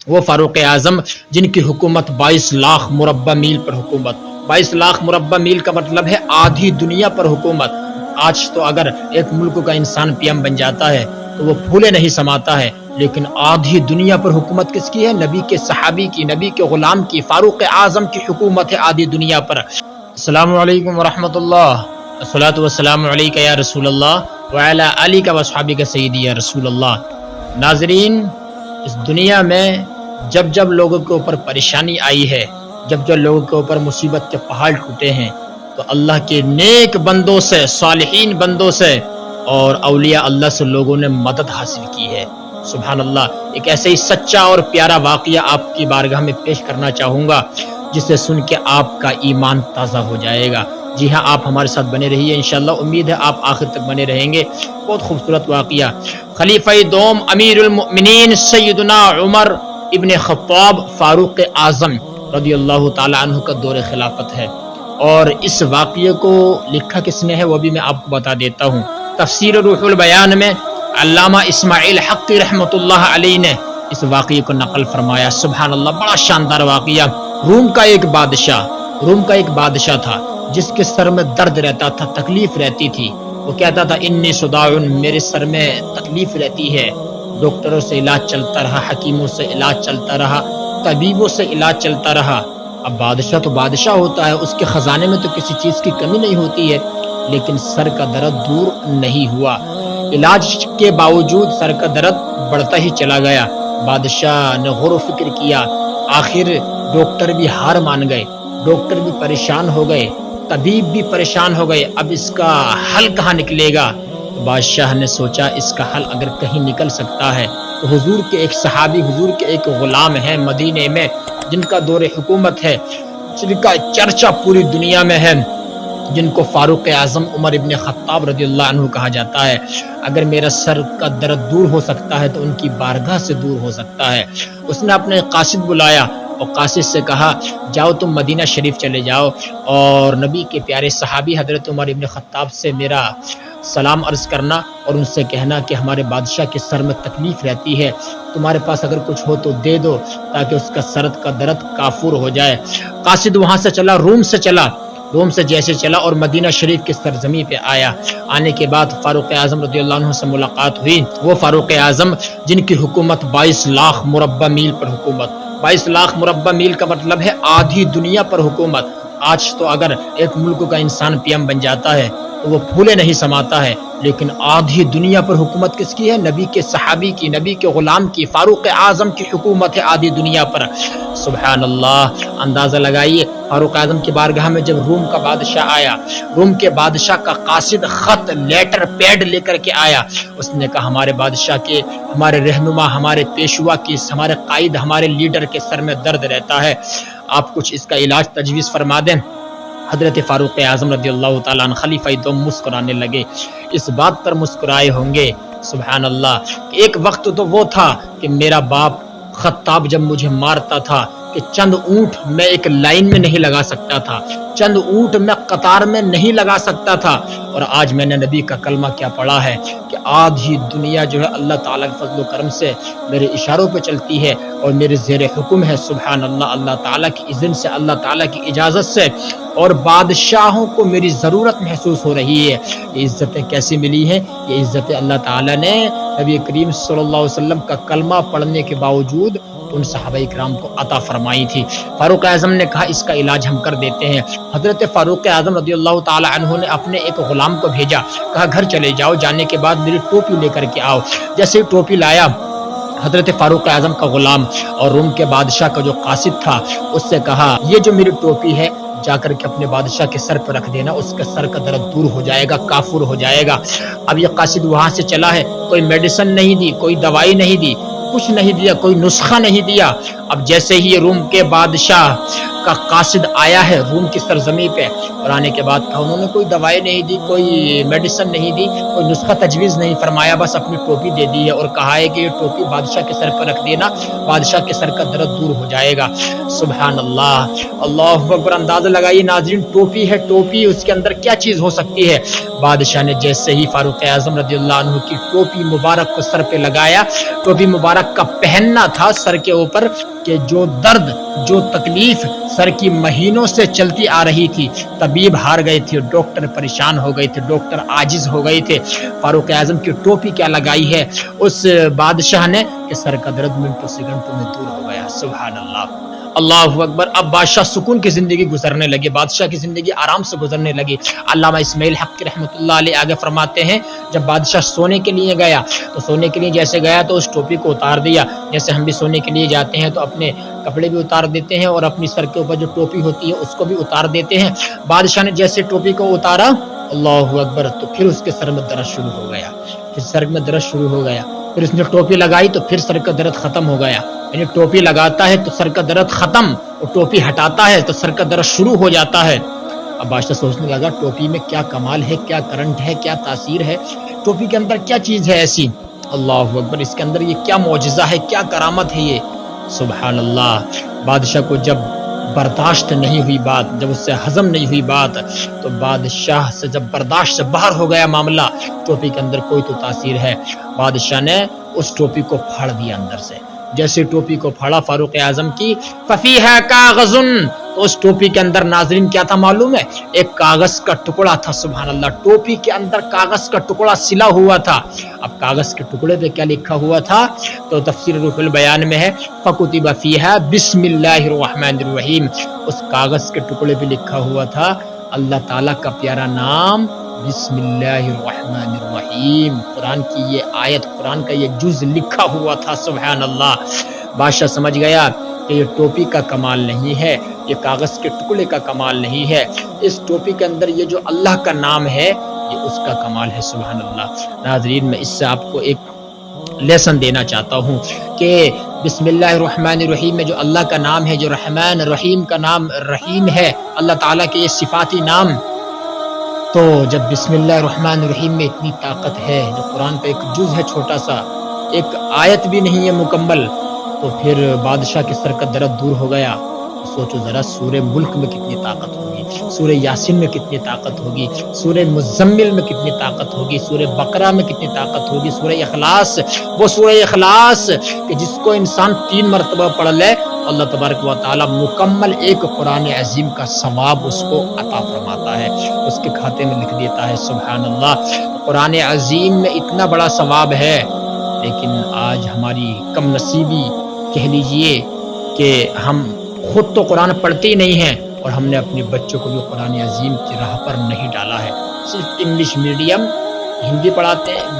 وہ فاروق اعظم جن کی حکومت 22 لاکھ مربع میل پر حکومت، 22 لاکھ مربع میل کا مطلب ہے آدھی دنیا پر حکومت۔ آج تو اگر ایک ملک کا انسان پی ایم بن جاتا ہے تو وہ پھولے نہیں سماتا ہے، لیکن آدھی دنیا پر حکومت کس کی ہے؟ نبی کے صحابی کی، نبی کے غلام کی، فاروق اعظم کی حکومت ہے آدھی دنیا پر۔ السلام علیکم ورحمۃ اللہ، الصلاۃ والسلام علیک یا رسول اللہ وعلی آلک واصحابک سیدی یا رسول اللہ۔ ناظرین، اس دنیا میں جب جب لوگوں کے اوپر پریشانی آئی ہے، جب جب لوگوں کے اوپر مصیبت کے پہاڑ ٹوٹے ہیں، تو اللہ کے نیک بندوں سے، صالحین بندوں سے اور اولیاء اللہ سے لوگوں نے مدد حاصل کی ہے۔ سبحان اللہ۔ ایک ایسے ہی سچا اور پیارا واقعہ آپ کی بارگاہ میں پیش کرنا چاہوں گا جسے سن کے آپ کا ایمان تازہ ہو جائے گا۔ جی ہاں، آپ ہمارے ساتھ بنے رہیے، انشاءاللہ امید ہے آپ آخر تک بنے رہیں گے۔ بہت خوبصورت واقعہ۔ خلیفہ دوم امیر المؤمنین سیدنا عمر ابن خطاب فاروق اعظم رضی اللہ تعالی عنہ کا دور خلافت ہے، اور اس واقعے کو لکھا کس نے ہے وہ بھی میں آپ کو بتا دیتا ہوں۔ تفسیر روح البیان میں علامہ اسماعیل حقی رحمۃ اللہ علیہ نے اس واقعے کو نقل فرمایا۔ سبحان اللہ، بڑا شاندار واقعہ۔ روم کا ایک بادشاہ تھا جس کے سر میں درد رہتا تھا، تکلیف رہتی تھی۔ وہ کہتا تھا انی صداع، میرے سر میں تکلیف رہتی ہے۔ ڈاکٹروں سے علاج چلتا رہا، حکیموں سے علاج چلتا رہا، طبیبوں سے علاج چلتا رہا۔ اب بادشاہ تو بادشاہ ہوتا ہے، اس کے خزانے میں تو کسی چیز کی کمی نہیں ہوتی ہے، لیکن سر کا درد دور نہیں ہوا۔ علاج کے باوجود سر کا درد بڑھتا ہی چلا گیا۔ بادشاہ نے غور و فکر کیا، آخر ڈاکٹر بھی ہار مان گئے، ڈاکٹر بھی پریشان ہو گئے، طبیب بھی پریشان ہو گئے۔ اب اس کا حل کہاں نکلے گا؟ بادشاہ نے سوچا اس کا حل اگر کہیں نکل سکتا ہے تو حضور کے ایک صحابی، حضور کے ایک غلام ہیں مدینے میں جن کا دور حکومت ہے، جن کا چرچا پوری دنیا میں ہے، جن کو فاروق اعظم عمر ابن خطاب رضی اللہ عنہ کہا جاتا ہے۔ اگر میرا سر کا درد دور ہو سکتا ہے تو ان کی بارگاہ سے دور ہو سکتا ہے۔ اس نے اپنے قاصد بلایا اور قاصد سے کہا جاؤ تم مدینہ شریف چلے جاؤ اور نبی کے پیارے صحابی حضرت عمر ابن خطاب سے میرا سلام عرض کرنا اور ان سے کہنا کہ ہمارے بادشاہ کے سر میں تکلیف رہتی ہے، تمہارے پاس اگر کچھ ہو تو دے دو تاکہ اس کا سر کا درد کافور ہو جائے۔ قاصد وہاں سے چلا، روم سے جیسے چلا اور مدینہ شریف کی سرزمین پہ آیا۔ آنے کے بعد فاروق اعظم رضی اللہ عنہ سے ملاقات ہوئی۔ وہ فاروق اعظم جن کی حکومت 22 لاکھ مربع میل پر حکومت، 22 لاکھ مربع میل کا مطلب ہے آدھی دنیا پر حکومت۔ آج تو اگر ایک ملک کا انسان پی ایم بن جاتا ہے تو وہ پھولے نہیں سماتا ہے، لیکن آدھی دنیا پر حکومت کس کی ہے؟ نبی کے صحابی کی، نبی کے غلام کی، فاروق اعظم کی حکومت ہے آدھی دنیا پر۔ سبحان اللہ۔ اندازہ لگائیے فاروق اعظم کی بارگاہ میں جب روم کا بادشاہ آیا، روم کے بادشاہ کا قاصد خط، لیٹر پیڈ لے کر کے آیا۔ اس نے کہا ہمارے بادشاہ کے، ہمارے رہنما، ہمارے پیشوا کی، ہمارے قائد، ہمارے لیڈر کے سر میں درد رہتا ہے، آپ کچھ اس کا علاج تجویز فرما دیں۔ حضرت فاروق اعظم رضی اللہ تعالیٰ عنہ خلیفہ دوم مسکرانے لگے۔ اس بات پر مسکرائے ہوں گے سبحان اللہ کہ ایک وقت تو وہ تھا کہ میرا باپ خطاب جب مجھے مارتا تھا کہ چند اونٹ میں ایک لائن میں نہیں لگا سکتا تھا، چند اونٹ میں قطار میں نہیں لگا سکتا تھا، اور آج میں نے نبی کا کلمہ کیا پڑھا ہے کہ آدھی دنیا جو ہے اللہ تعالیٰ کے فضل و کرم سے میرے اشاروں پہ چلتی ہے اور میرے زیر حکم ہے۔ سبحان اللہ، اللہ تعالیٰ کی اذن سے، اللہ تعالیٰ کی اجازت سے، اور بادشاہوں کو میری ضرورت محسوس ہو رہی ہے۔ یہ عزتیں کیسے ملی ہیں؟ یہ عزتیں اللہ تعالیٰ نے نبی کریم صلی اللہ علیہ وسلم کا کلمہ پڑھنے کے باوجود ان صحابہ کرام کو عطا فرمائی تھی۔ فاروق اعظم نے کہا اس کا علاج ہم کر دیتے ہیں۔ حضرت فاروق اعظم رضی اللہ تعالی عنہ نے اپنے ایک غلام کو بھیجا، کہا گھر چلے جاؤ، جانے کے بعد میری ٹوپی لے کر کے آؤ۔ جیسے ہی ٹوپی لایا حضرت فاروق اعظم کا غلام اور روم کے بادشاہ کا جو قاصد تھا اس سے کہا یہ جو میری ٹوپی ہے جا کر کے اپنے بادشاہ کے سر پر رکھ دینا، اس کا سر کا درد دور ہو جائے گا، کافور ہو جائے گا۔ اب یہ قاصد وہاں سے چلا ہے، کوئی میڈیسن نہیں دی، کوئی دوائی نہیں دی، کچھ نہیں دیا، کوئی نسخہ نہیں دیا۔ اب جیسے ہی یہ روم کے بادشاہ کا قاصد آیا ہے روم کی سرزمین پہ، اور آنے کے بعد کہا انہوں نے کوئی دوائی نہیں دی، کوئی میڈیسن نہیں دی، کوئی نسخہ تجویز نہیں فرمایا، بس اپنی ٹوپی دے دی ہے اور کہا ہے کہ یہ ٹوپی بادشاہ کے سر پر رکھ دینا، بادشاہ کے سر کا درد دور ہو جائے گا۔ سبحان اللہ، اللہ اکبر۔ اندازہ لگائیے ناظرین، ٹوپی ہے، ٹوپی، اس کے اندر کیا چیز ہو سکتی ہے؟ بادشاہ نے جیسے ہی فاروق اعظم رضی اللہ عنہ کی ٹوپی مبارک کو سر پہ لگایا، ٹوپی مبارک کا پہننا تھا سر کے اوپر، کہ جو درد، جو تکلیف سر کی مہینوں سے چلتی آ رہی تھی، طبیب ہار گئے تھے، ڈاکٹر پریشان ہو گئے تھے، ڈاکٹر عاجز ہو گئے تھے، فاروق اعظم کی ٹوپی کیا لگائی ہے اس بادشاہ نے کہ سر کا درد منٹوں سیکنڈوں میں دور ہو گیا۔ سبحان اللہ، اللہ اکبر۔ اب بادشاہ سکون کی زندگی گزرنے لگے، بادشاہ کی زندگی آرام سے گزرنے لگی۔ علامہ اسماعیل حق رحمۃ اللہ علیہ آگے فرماتے ہیں، جب بادشاہ سونے کے لیے گیا تو سونے کے لیے جیسے گیا تو اس ٹوپی کو اتار دیا، جیسے ہم بھی سونے کے لیے جاتے ہیں تو اپنے کپڑے بھی اتار دیتے ہیں اور اپنی سر کے اوپر جو ٹوپی ہوتی ہے اس کو بھی اتار دیتے ہیں۔ بادشاہ نے جیسے ٹوپی کو اتارا، اللہ اکبر، تو پھر اس کے سر میں درد شروع ہو گیا، پھر سر میں درد شروع ہو گیا، پھر اس نے ٹوپی لگائی تو پھر سر کا درد ختم ہو گیا۔ یعنی ٹوپی لگاتا ہے تو سر کا درد ختم، اور ٹوپی ہٹاتا ہے تو سر کا درد شروع ہو جاتا ہے۔ اب بادشاہ سوچنے لگا ٹوپی میں کیا کمال ہے، کیا کرنٹ ہے، کیا تاثیر ہے، ٹوپی کے اندر کیا چیز ہے ایسی، اللہ اکبر، اس کے اندر یہ کیا معجزہ ہے، کیا کرامت ہے یہ، سبحان اللہ۔ بادشاہ کو جب برداشت نہیں ہوئی بات، جب اس سے ہضم نہیں ہوئی بات، تو بادشاہ سے جب برداشت سے باہر ہو گیا معاملہ، ٹوپی کے اندر کوئی تو تاثیر ہے، بادشاہ نے اس ٹوپی کو پھاڑ دیا اندر سے۔ جیسے ٹوپی کو پھاڑا فاروق اعظم کی، ففیہا کاغذ، تو اس ٹوپی کے اندر ناظرین کیا تھا معلوم ہے؟ ایک کاغذ کا ٹکڑا تھا، سبحان اللہ، ٹوپی کے اندر کاغذ کا ٹکڑا سلا ہوا تھا۔ اب کاغذ کے ٹکڑے پہ کیا لکھا ہوا تھا؟ تو تفسیر روح البیان میں ہے، فَكُتِبَ فِيهَا بِسْمِ اللَّهِ الرَّحْمَنِ الرَّحِيمِ، اس کاغذ کے ٹکڑے پہ لکھا ہوا تھا اللہ تعالیٰ کا پیارا نام، بسم اللہ الرحمن الرحیم، قرآن کی یہ آیت، قرآن کا یہ جز لکھا ہوا تھا، سبحان اللہ۔ بادشاہ سمجھ گیا کہ یہ ٹوپی کا کمال نہیں ہے، یہ کاغذ کے ٹکڑے کا کمال نہیں ہے، اس ٹوپی کے اندر یہ جو اللہ کا نام ہے یہ اس کا کمال ہے، سبحان اللہ۔ ناظرین، میں اس سے آپ کو ایک لیسن دینا چاہتا ہوں کہ بسم اللہ الرحمن الرحیم میں جو اللہ کا نام ہے، جو رحمان رحیم کا نام رحیم ہے، اللہ تعالیٰ کے یہ صفاتی نام، تو جب بسم اللہ الرحمن الرحیم میں اتنی طاقت ہے، جو قرآن کا ایک جز ہے چھوٹا سا، ایک آیت بھی نہیں ہے مکمل، تو پھر بادشاہ کے سر کا درد دور ہو گیا۔ سوچو ذرا، سورہ ملک میں کتنی طاقت ہوگی، سورہ یاسین میں کتنی طاقت ہوگی، سورہ مزمل میں کتنی طاقت ہوگی، سورہ بقرہ میں کتنی طاقت ہوگی، سورہ اخلاص، وہ سورہ اخلاص کہ جس کو انسان 3 مرتبہ پڑھ لے، اللہ تبارک و تعالی مکمل ایک قرآن عظیم کا ثواب اس کو عطا فرماتا ہے، اس کے کھاتے میں لکھ دیتا ہے، سبحان اللہ۔ قرآن عظیم میں اتنا بڑا ثواب ہے، لیکن آج ہماری کم نصیبی کہہ لیجئے کہ ہم خود تو قرآن پڑھتے ہی نہیں ہیں، اور ہم نے اپنے بچوں کو بھی قرآن عظیم کی راہ پر نہیں ڈالا ہے۔ صرف انگلش میڈیم، ہندی پڑھاتے ہیں،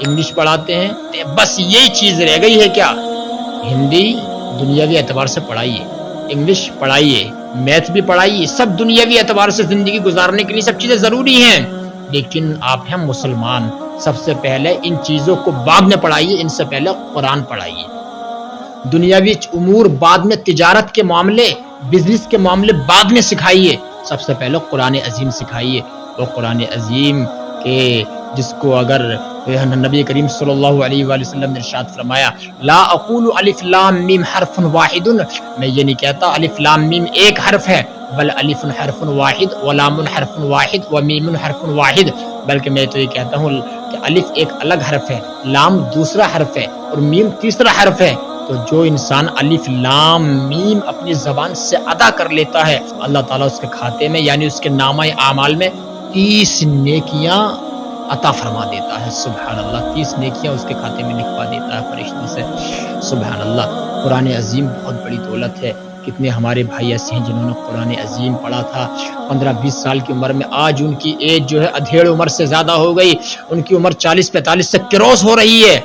انگلش پڑھاتے ہیں، بس یہی چیز رہ گئی ہے کیا؟ ہندی دنیاوی اعتبار سے پڑھائیے، انگلش پڑھائیے، میتھ بھی پڑھائیے، سب دنیاوی اعتبار سے زندگی گزارنے کے لیے سب چیزیں ضروری ہیں، لیکن آپ ہیں مسلمان، سب سے پہلے ان چیزوں کو بعد میں پڑھائیے، ان سے پہلے قرآن پڑھائیے۔ دنیاوی امور بعد میں، تجارت کے معاملے، بزنس کے معاملے بعد میں سکھائیے، سب سے پہلے قرآن عظیم سکھائیے۔ وہ قرآن عظیم کے جس کو اگر نبی کریم صلی اللہ علیہ وآلہ وسلم نے ارشاد فرمایا، لا اقول الف لام میم حرف واحد، میں یہ نہیں کہتا الف لام میم ایک حرف ہے، بل الف حرف واحد ولام حرف واحد ومیم حرف واحد، بلکہ میں تو یہ کہتا ہوں کہ الف ایک الگ حرف ہے، لام دوسرا حرف ہے، اور میم تیسرا حرف ہے۔ تو جو انسان الف لام میم اپنی زبان سے ادا کر لیتا ہے، اللہ تعالیٰ اس کے کھاتے میں، یعنی اس کے نامہ اعمال میں 30 نیکیاں عطا فرما دیتا ہے، سبحان اللہ، 30 نیکیاں اس کے کھاتے میں لکھوا دیتا ہے فرشتوں سے، سبحان اللہ۔ قرآن عظیم بہت بڑی دولت ہے۔ کتنے ہمارے بھائی ایسے ہیں جنہوں نے قرآن عظیم پڑھا تھا 15-20 سال کی عمر میں، آج ان کی ایج جو ہے ادھیڑ عمر سے زیادہ ہو گئی، ان کی عمر 40-45 سے کراس ہو رہی ہے،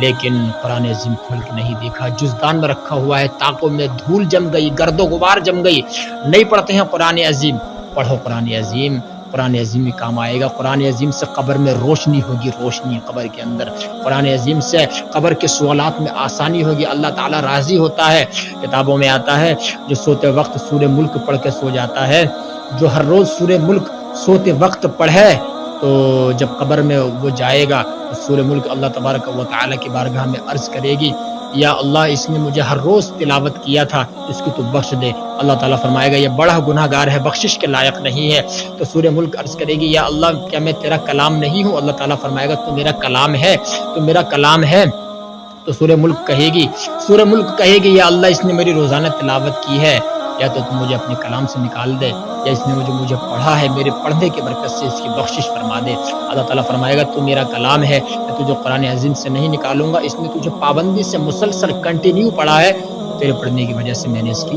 لیکن قرآن عظیم کھول کے نہیں دیکھا، جزدان میں رکھا ہوا ہے، طاقوں میں دھول جم گئی، گرد و غبار جم گئی، نہیں پڑھتے ہیں قرآن عظیم۔ پڑھو قرآن عظیم، قرآن عظیم میں کام آئے گا. قرآن عظیم سے قبر میں روشنی ہوگی, روشنی قبر کے اندر. قرآن عظیم سے قبر کے سوالات میں آسانی ہوگی. اللہ تعالیٰ راضی ہوتا ہے. کتابوں میں آتا ہے جو سوتے وقت سورہ ملک پڑھ کے سو جاتا ہے, جو ہر روز سورہ ملک سوتے وقت پڑھے, تو جب قبر میں وہ جائے گا تو سورہ ملک اللہ تبارک و تعالیٰ کی بارگاہ میں عرض کرے گی, یا اللہ اس نے مجھے ہر روز تلاوت کیا تھا, اس کو تو بخش دے. اللہ تعالیٰ فرمائے گا یہ بڑا گناہ گار ہے, بخشش کے لائق نہیں ہے. تو سورہ ملک عرض کرے گی, یا اللہ کیا میں تیرا کلام نہیں ہوں؟ اللہ تعالیٰ فرمائے گا تو میرا کلام ہے, تو میرا کلام ہے. تو سورہ ملک کہے گی, سورہ ملک کہے گی, یا اللہ اس نے میری روزانہ تلاوت کی ہے, یا تو تم مجھے اپنے کلام سے نکال دے, یا اس نے مجھے پڑھا ہے, میرے پڑھنے کی برکت سے اس کی بخشش فرما دے. اللہ تعالیٰ فرمائے گا تو میرا کلام ہے, میں تجھے قرآن عظیم سے نہیں نکالوں گا, اس نے تجھے پابندی سے مسلسل کنٹینیو پڑھا ہے, تیرے پڑھنے کی وجہ سے میں نے اس کی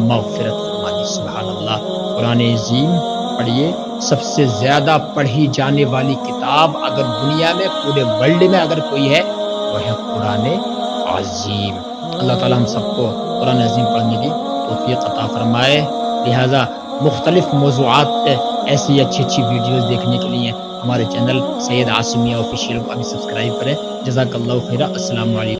مغفرت فرما دی. سبحان اللہ. قرآن عظیم پڑھیے, سب سے زیادہ پڑھی جانے والی کتاب اگر دنیا میں پورے ورلڈ میں اگر کوئی ہے وہ ہے قرآن عظیم. اللہ تعالیٰ ہم سب کو قرآن عظیم پڑھنے کی توفیق عطا فرمائے. لہٰذا مختلف موضوعات پہ ایسی اچھی ویڈیوز دیکھنے کے لیے ہمارے چینل سید عاصمیہ آفیشیل کو ابھی سبسکرائب کریں. جزاک اللہ خیرہ. السلام علیکم.